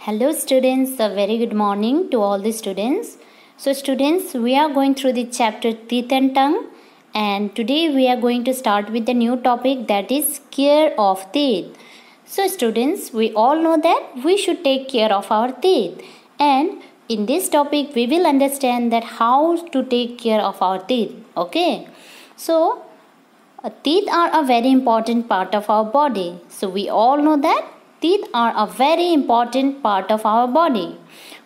Hello students, a very good morning to all the students. So students, we are going through the chapter Teeth and Tongue, and today we are going to start with the new topic, that is care of teeth. So students, we all know that we should take care of our teeth, and in this topic we will understand that how to take care of our teeth. Okay, so teeth are a very important part of our body. So we all know that teeth are a very important part of our body.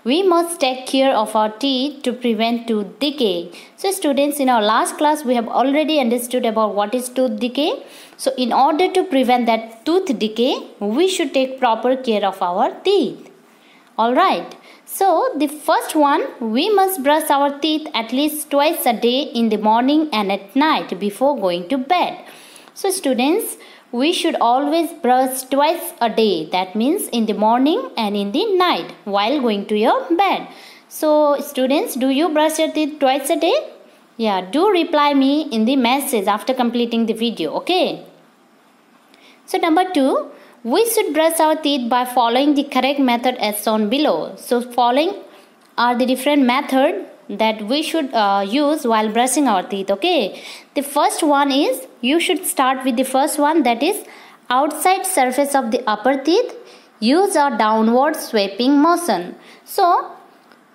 We must take care of our teeth to prevent tooth decay. So students, in our last class we have already understood about what is tooth decay. So in order to prevent that tooth decay, we should take proper care of our teeth. Alright, so the first one, we must brush our teeth at least twice a day in the morning and at night before going to bed. So students, we should always brush twice a day. That means in the morning and in the night while going to your bed. So students, do you brush your teeth twice a day? Yeah, do reply me in the message after completing the video. Okay. So number 2, we should brush our teeth by following the correct method as shown below. So following are the different methods that we should use while brushing our teeth. Okay, the first one is, you should start with the first one, that is outside surface of the upper teeth. Use a downward sweeping motion. So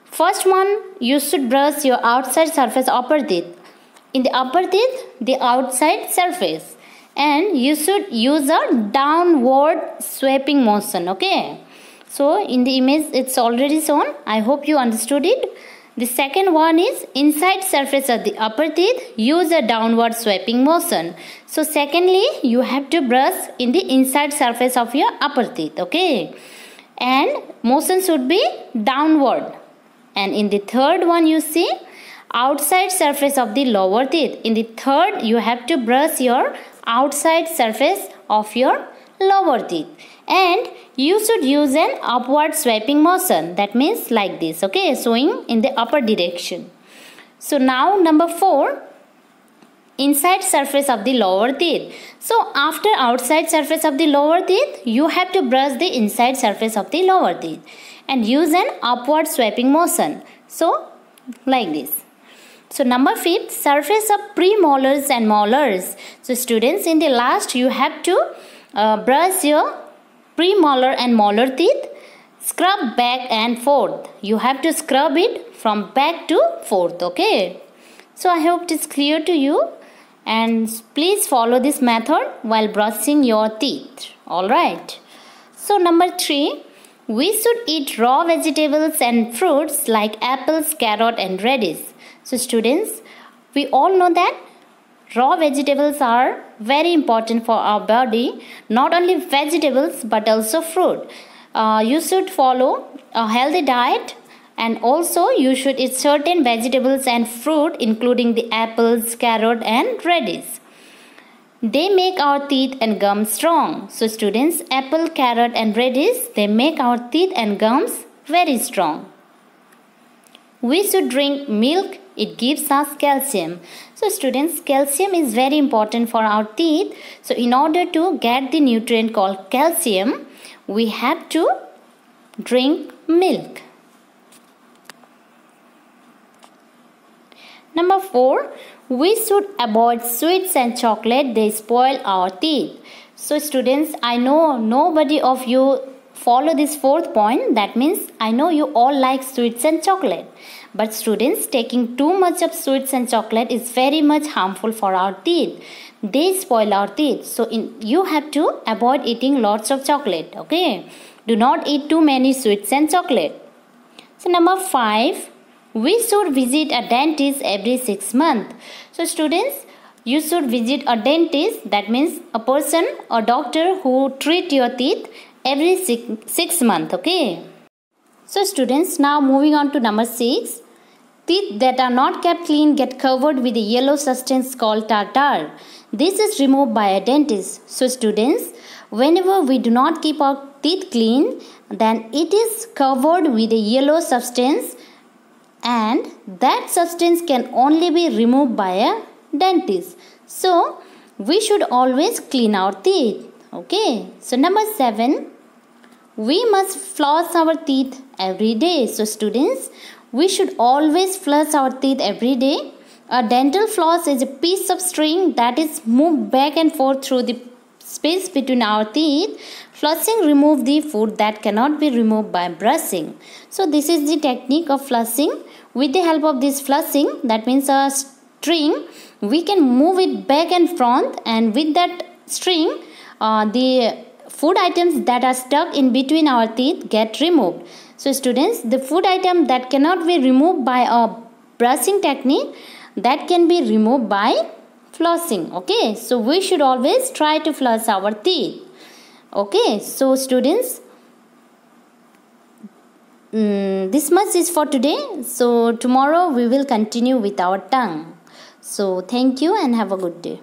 first one, you should brush your outside surface upper teeth. In the upper teeth, the outside surface, and you should use a downward sweeping motion. Okay, so in the image it's already shown. I hope you understood it. The second one is inside surface of the upper teeth. Use a downward sweeping motion. So secondly, you have to brush in the inside surface of your upper teeth. Okay, and motion should be downward. And in the third one, you see outside surface of the lower teeth. In the third, you have to brush your outside surface of your lower teeth, and you should use an upward sweeping motion. That means like this. Okay, showing in the upper direction. So now number 4, inside surface of the lower teeth. So after outside surface of the lower teeth, you have to brush the inside surface of the lower teeth and use an upward sweeping motion. So like this. So number 5, surface of premolars and molars. So students, in the last you have to brush your premolar and molar teeth. Scrub back and forth. You have to scrub it from back to forth. Okay, so I hope it is clear to you, and please follow this method while brushing your teeth. Alright, so number 3, we should eat raw vegetables and fruits like apples, carrot and radish. So students, we all know that raw vegetables are very important for our body. Not only vegetables but also fruit. You should follow a healthy diet, and also you should eat certain vegetables and fruit including the apples, carrot and radish. They make our teeth and gums strong. So students, apple, carrot and radish, they make our teeth and gums very strong. We should drink milk. It gives us calcium. So students, calcium is very important for our teeth. So in order to get the nutrient called calcium, we have to drink milk. Number 4, we should avoid sweets and chocolate. They spoil our teeth. So students, I know nobody of you follow this 4th point. That means I know you all like sweets and chocolate. But students, taking too much of sweets and chocolate is very much harmful for our teeth. They spoil our teeth. So you have to avoid eating lots of chocolate. Okay, do not eat too many sweets and chocolate. So number 5, we should visit a dentist every 6 months. So students, you should visit a dentist. That means a person, a doctor who treat your teeth every 6 months. Okay. So students, now moving on to number 6. Teeth that are not kept clean get covered with a yellow substance called tartar. This is removed by a dentist. So students, whenever we do not keep our teeth clean, then it is covered with a yellow substance, and that substance can only be removed by a dentist. So we should always clean our teeth. Okay. So number 7, we must floss our teeth every day. So students, we should always floss our teeth every day. A dental floss is a piece of string that is moved back and forth through the space between our teeth. Flossing removes the food that cannot be removed by brushing. So this is the technique of flossing. With the help of this flossing, that means a string, we can move it back and front, and with that string, the food items that are stuck in between our teeth get removed. So students, the food item that cannot be removed by a brushing technique, that can be removed by flossing. Okay, so we should always try to floss our teeth. Okay, so students, this much is for today. So tomorrow we will continue with our tongue. So thank you and have a good day.